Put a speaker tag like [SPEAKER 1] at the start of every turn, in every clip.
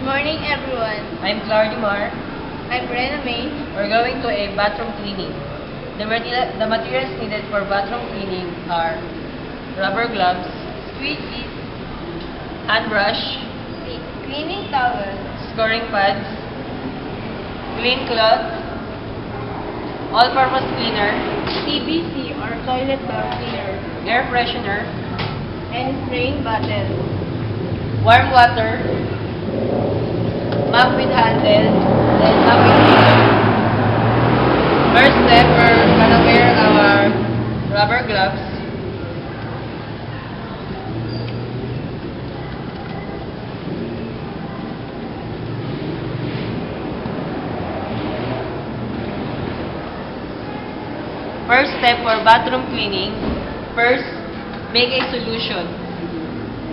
[SPEAKER 1] morning, everyone.
[SPEAKER 2] I'm Clardy Mar.
[SPEAKER 1] I'm Brenna May.
[SPEAKER 2] We're going to a bathroom cleaning. The materials needed for bathroom cleaning are rubber gloves,
[SPEAKER 1] Squeegees,
[SPEAKER 2] hand brush,
[SPEAKER 1] cleaning towel,
[SPEAKER 2] scoring pads, clean cloth, all-purpose cleaner,
[SPEAKER 1] TBC or toilet bowl cleaner,
[SPEAKER 2] air freshener,
[SPEAKER 1] and spraying bottle.
[SPEAKER 2] warm water, mop with handle, and mop with cleaner. First step, we're gonna wear our rubber gloves. First step for bathroom cleaning, first, make a solution.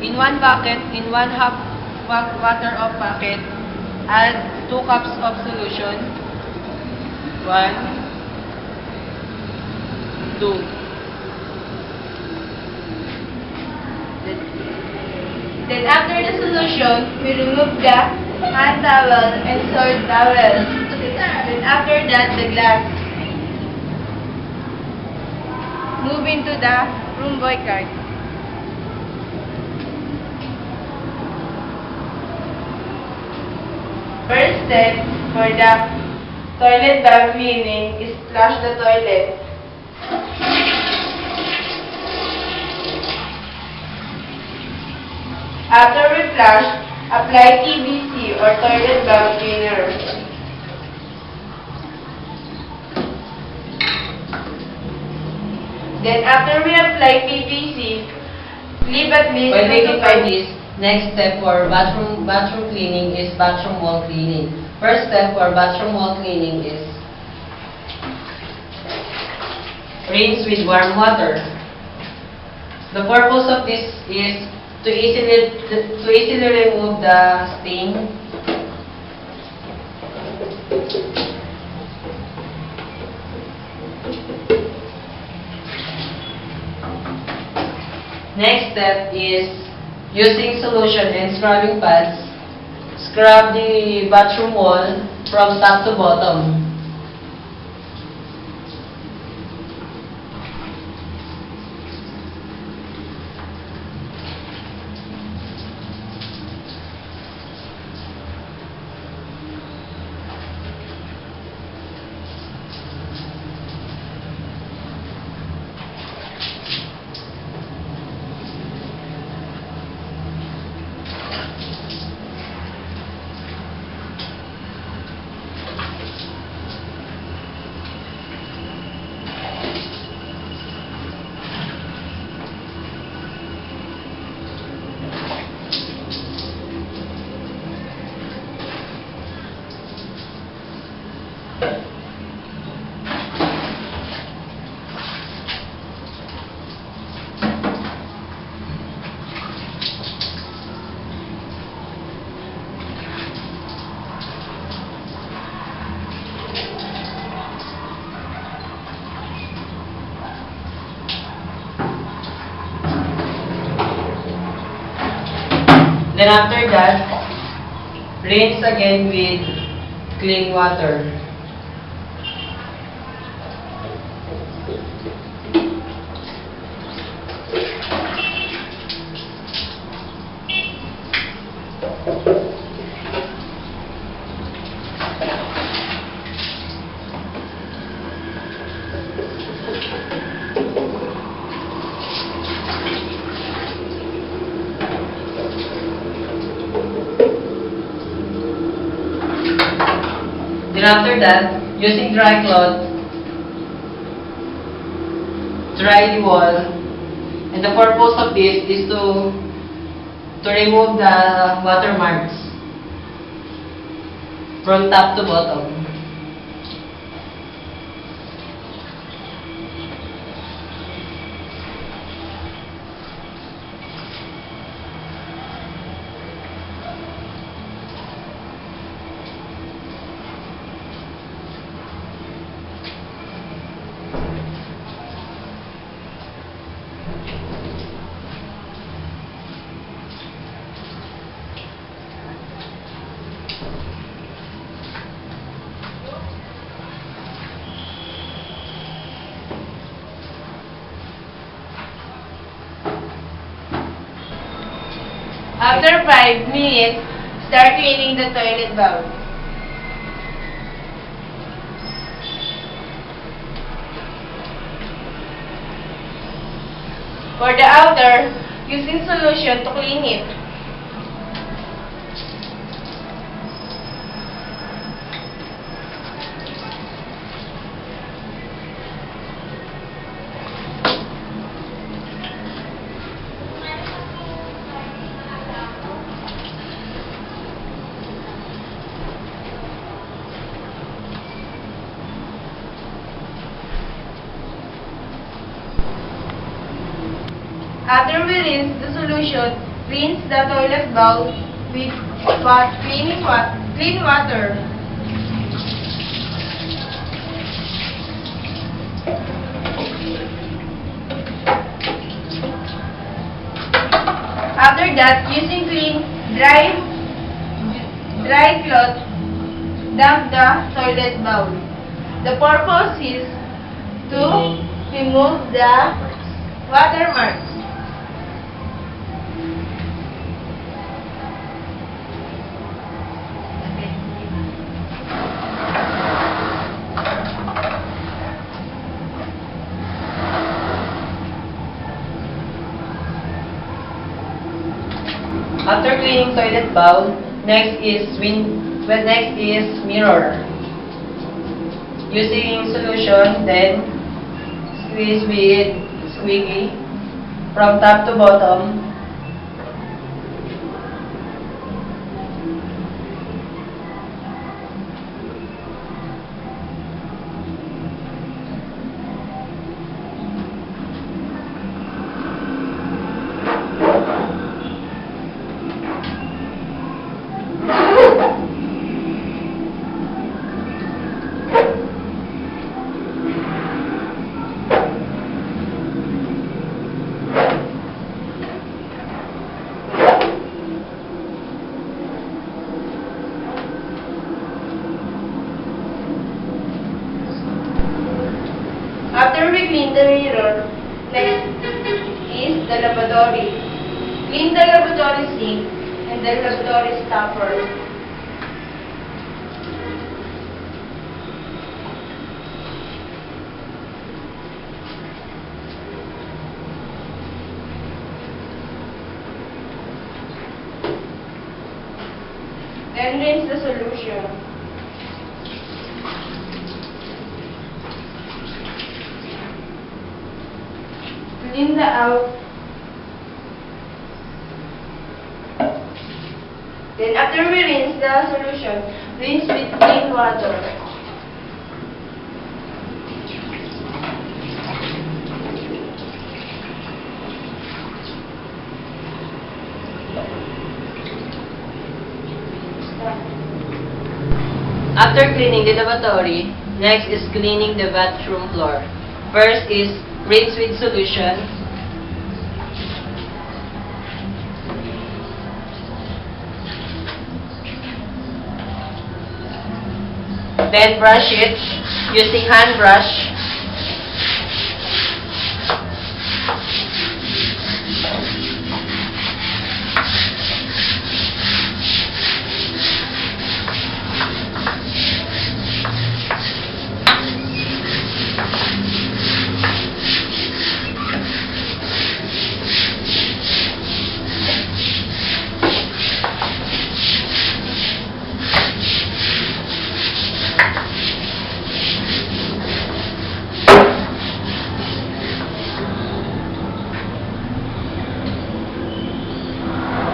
[SPEAKER 2] In one bucket, in 1/2 water of bucket, add 2 cups of solution. 1, 2.
[SPEAKER 1] Then after the solution, we remove the hand towel and sword towel. Then after that, the glass. Move into the room boy cart. First step for the toilet bowl cleaning is flush the toilet. After we flush, apply TBC or toilet bowl cleaner. Then after we apply PVC, leave at least
[SPEAKER 2] While
[SPEAKER 1] 2 to
[SPEAKER 2] waiting for
[SPEAKER 1] 5
[SPEAKER 2] this, next step for bathroom cleaning is bathroom wall cleaning. First step for bathroom wall cleaning is rinse with warm water. The purpose of this is to easily remove the stain. Next step is using solution and scrubbing pads. Scrub the bathroom wall from top to bottom. Then after that, rinse again with clean water. Then after that, using dry cloth, dry the wall. And the purpose of this is to remove the watermarks from top to bottom.
[SPEAKER 1] After 5 minutes, start cleaning the toilet bowl. For the outer, using solution to clean it. After we rinse the solution, rinse the toilet bowl with clean water. After that, using clean, dry cloth, damp the toilet bowl. The purpose is to remove the watermarks.
[SPEAKER 2] After cleaning toilet bowl, next is mirror. Using solution, then squeeze with squeaky from top to bottom.
[SPEAKER 1] After we clean the mirror, next is the lavatory. Clean the lavatory sink and the lavatory stopper. Then rinse the solution. Clean the out. Then after we rinse the solution, rinse with clean water.
[SPEAKER 2] After cleaning the lavatory, next is cleaning the bathroom floor. First is rinse with solution. Then brush it using hand brush.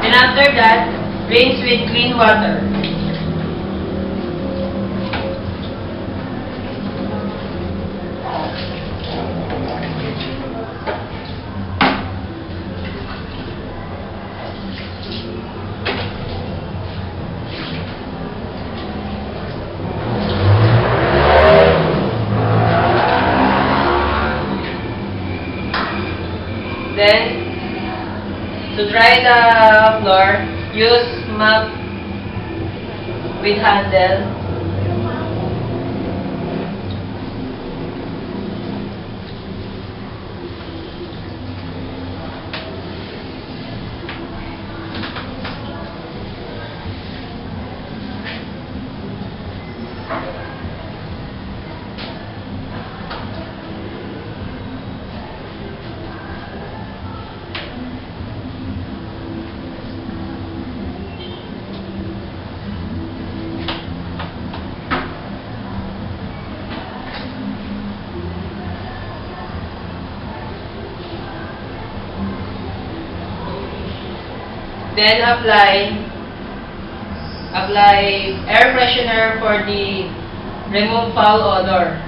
[SPEAKER 2] And after that, rinse with clean water. Then, to dry the floor, use mop with handle. Then apply air freshener for the remove foul odor.